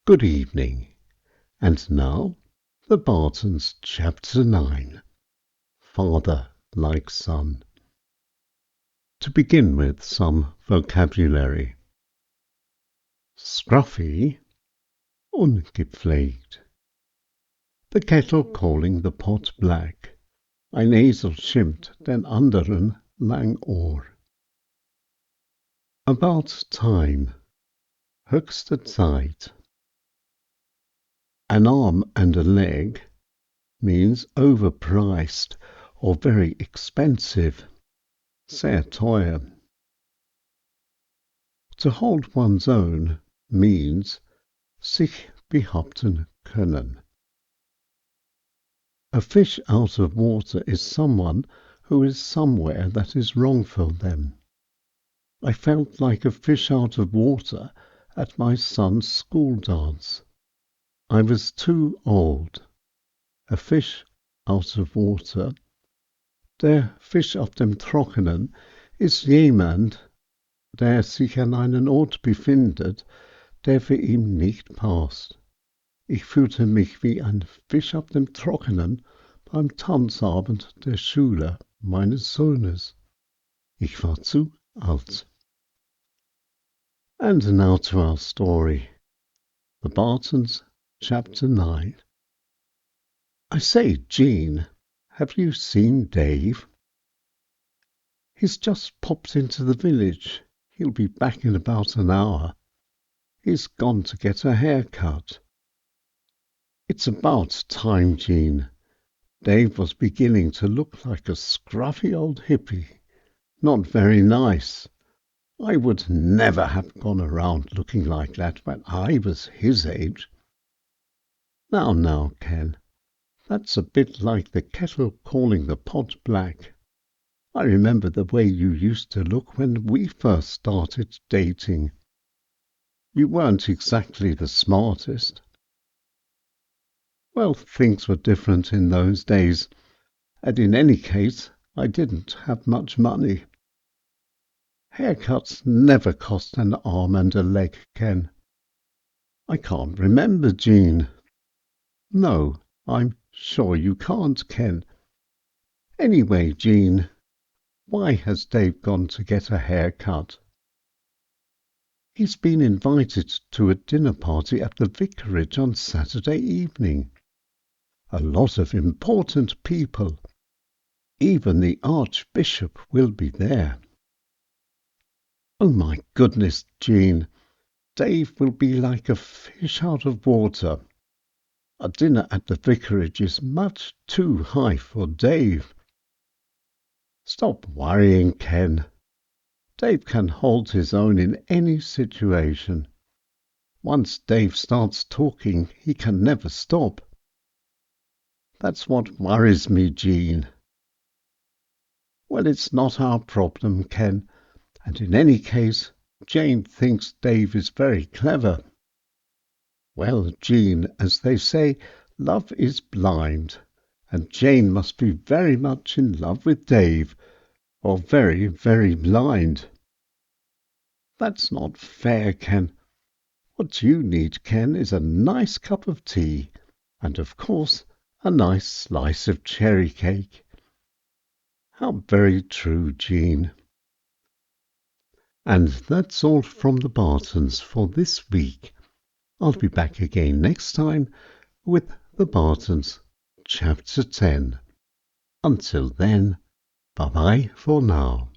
Good evening, and now the Bartons Chapter 9, Father like Son. To begin with, some vocabulary. Scruffy, ungepflegt. The kettle calling the pot black. Ein Esel schimpft, den anderen, Langohr. About time. Höchste Zeit. An arm and a leg means overpriced or very expensive. Sehr teuer. To hold one's own means sich, behaupten, können. A fish out of water is someone who is somewhere that is wrong for them. I felt like a fish out of water at my son's school dance. I was too old. A fish out of water. Der Fisch auf dem Trockenen ist jemand, der sich an einen Ort befindet, der für ihn nicht passt. Ich fühlte mich wie ein Fisch auf dem Trockenen beim Tanzabend der Schule meines Sohnes. Ich war zu alt. And now to our story. The Bartons Chapter 9. I say, Jean, have you seen Dave? He's just popped into the village. He'll be back in about an hour. He's gone to get a haircut. It's about time, Jean. Dave was beginning to look like a scruffy old hippie. Not very nice. I would never have gone around looking like that when I was his age. Now, Ken, that's a bit like the kettle calling the pot black. I remember the way you used to look when we first started dating. You weren't exactly the smartest. Well, things were different in those days, and in any case, I didn't have much money. Haircuts never cost an arm and a leg, Ken. I can't remember, Jean. No, I'm sure you can't, Ken. Anyway, Jean, why has Dave gone to get a haircut? He's been invited to a dinner party at the vicarage on Saturday evening. A lot of important people. Even the Archbishop will be there. Oh my goodness, Jean, Dave will be like a fish out of water. A dinner at the vicarage is much too high for Dave. Stop worrying, Ken. Dave can hold his own in any situation. Once Dave starts talking, he can never stop. That's what worries me, Jean. Well, it's not our problem, Ken, and in any case, Jane thinks Dave is very clever. Well, Jean, as they say, love is blind, and Jane must be very much in love with Dave, or very, very blind. That's not fair, Ken. What you need, Ken, is a nice cup of tea, and of course, a nice slice of cherry cake. How very true, Jean. And that's all from the Bartons for this week. I'll be back again next time with the Bartons Chapter 10. Until then, bye-bye for now.